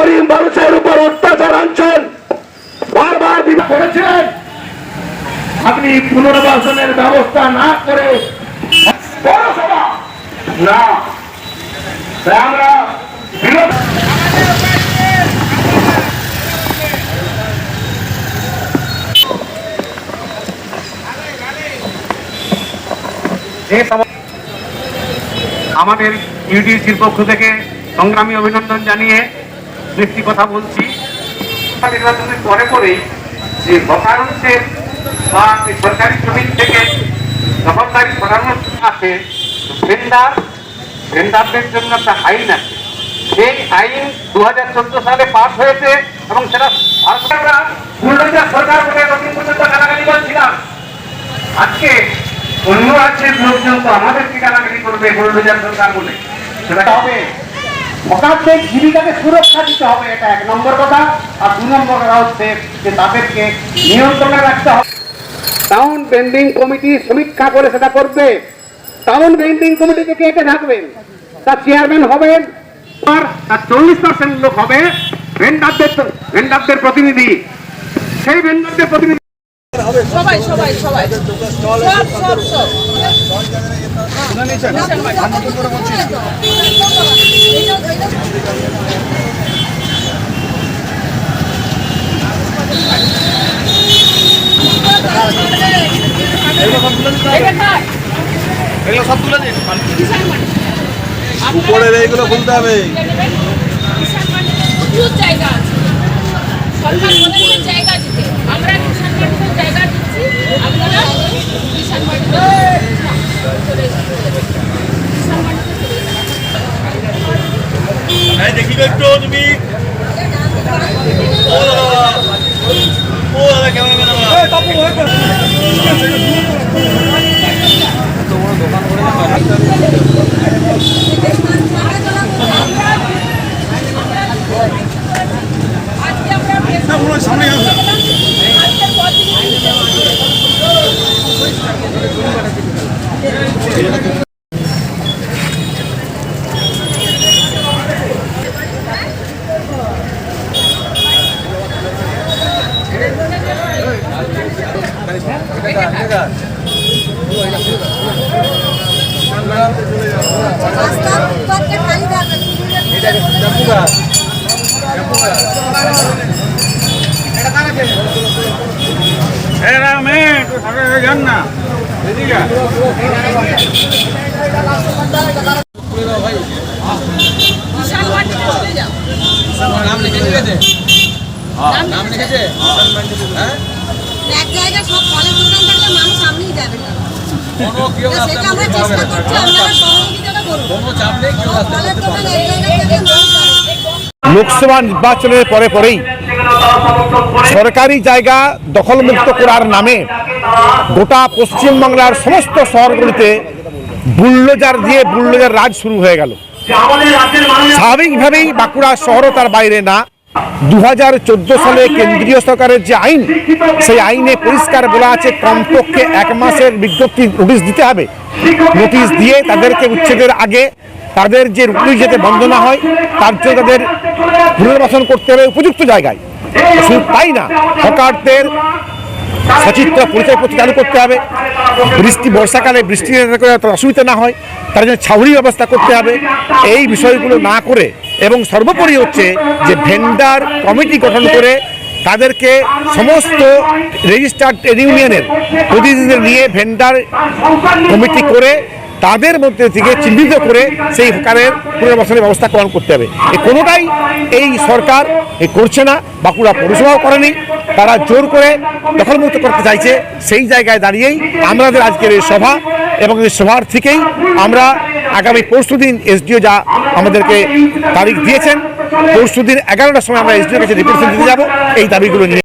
গরিব মানুষের উপর অত্যাচার আনছেন, বারবার করেছিলেন। আপনি পুনর্বাসনের ব্যবস্থা না করে পৌরসভা না, আমরা বিরোধ আমাদের ইউটিসির পক্ষ থেকে সংগ্রামী অভিনন্দন জানিয়ে একটি কথা বলছি। নির্বাচনের পরে পরেই যে হকারদের বা সরকারি জমি থেকে দখলদারি সরানোর আছে, ভেন্ডারদের জন্য একটা আইন আছে। সেই আইন 2014 সালে পাস হয়েছে এবং সেটা সরকার বলে নতুন পর্যন্ত গালাগালি করছিলাম। আজকে অন্য রাজ্যের লোকজন তো আমাদেরকে গালাগালি করবে বুলডোজার সরকার বলে। সেটা হবে হকারদের জীবিকাকে সুরক্ষা দিতে হবে, এটা 1 নম্বর কথা। আর 2 নম্বর কথা হচ্ছে যে তাদেরকে নিয়ন্ত্রণে রাখতে হবে। টাউন বেন্ডিং কমিটি সমীক্ষা করে সেটা করবে। টাউন বেন্ডিং কমিটিতে কে কে থাকবেন, তার চেয়ারম্যান হবেন, আর 40% লোক হবে ভেন্ডারদের প্রতিনিধি। সেই ভেন্ডারদের প্রতিনিধি সবাই সবাই সবাই সব উপরের এইগুলো খুলতে হবে। জায়গা আছে, সরকার বলে জায়গা দিতে, আমরা কিষাণ মাটিতে জায়গা দিচ্ছি, আপনারা কিষাণ মাটিতে চলে দেখি একটু তুমি নাম লিখেছে এক জায়গায় সব ফলের দোকান থাকলে মানুষ সামনেই যাবে না। সেটা আমরা চেষ্টা করছি, আপনারা সহযোগিতা করুন। ফলের দোকান এক জায়গায় থেকে লোকসভা নির্বাচনের পরে পরেই সরকারি জায়গা দখলমুক্ত করার নামে গোটা পশ্চিমবাংলার সমস্ত শহরগুলিতে বুলডোজার দিয়ে বুলডোজার রাজ শুরু হয়ে গেল। স্বাভাবিকভাবেই বাঁকুড়া শহরও তার বাইরে না। 2014 সালে কেন্দ্রীয় সরকারের যে আইন, সেই আইনে পরিষ্কার বলা আছে কমপক্ষে 1 মাসের বিজ্ঞপ্তি নোটিশ দিতে হবে। নোটিশ দিয়ে তাদেরকে উচ্ছেদের আগে তাদের যে রুটি যাতে বন্ধ না হয় তার জন্য তাদের পুনর্বাসন করতে হবে উপযুক্ত জায়গায়। শুধু তাই না, হকারদের সচিত্র পরিচয়পত্র চালু করতে হবে। বর্ষাকালে বৃষ্টি অসুবিধা না হয় তার জন্য ছাউনি ব্যবস্থা করতে হবে। এই বিষয়গুলো না করে এবং সর্বোপরি হচ্ছে যে ভেন্ডার কমিটি গঠন করে তাদেরকে সমস্ত রেজিস্টার্ড ইউনিয়নের প্রতিনিধিদের নিয়ে ভেন্ডার কমিটি করে তাদের মধ্যে থেকে চিহ্নিত করে সেই হকারের পুনর্বাসনের ব্যবস্থা গ্রহণ করতে হবে। এই কোনোটাই এই সরকার করছে না, বাঁকুড়া পৌরসভাও করেনি। তারা জোর করে দখলমুক্ত করতে চাইছে। সেই জায়গায় দাঁড়িয়েই আমাদের আজকের এই সভা এবং এই সভার থেকেই আমরা আগামী পরশুদিন এসডিও যা আমাদেরকে তারিখ দিয়েছেন, পরশুদিন 11টার সময় আমরা এসডিওর কাছে রিপ্রেজেন্ট দিতে যাব এই দাবিগুলো নিয়ে।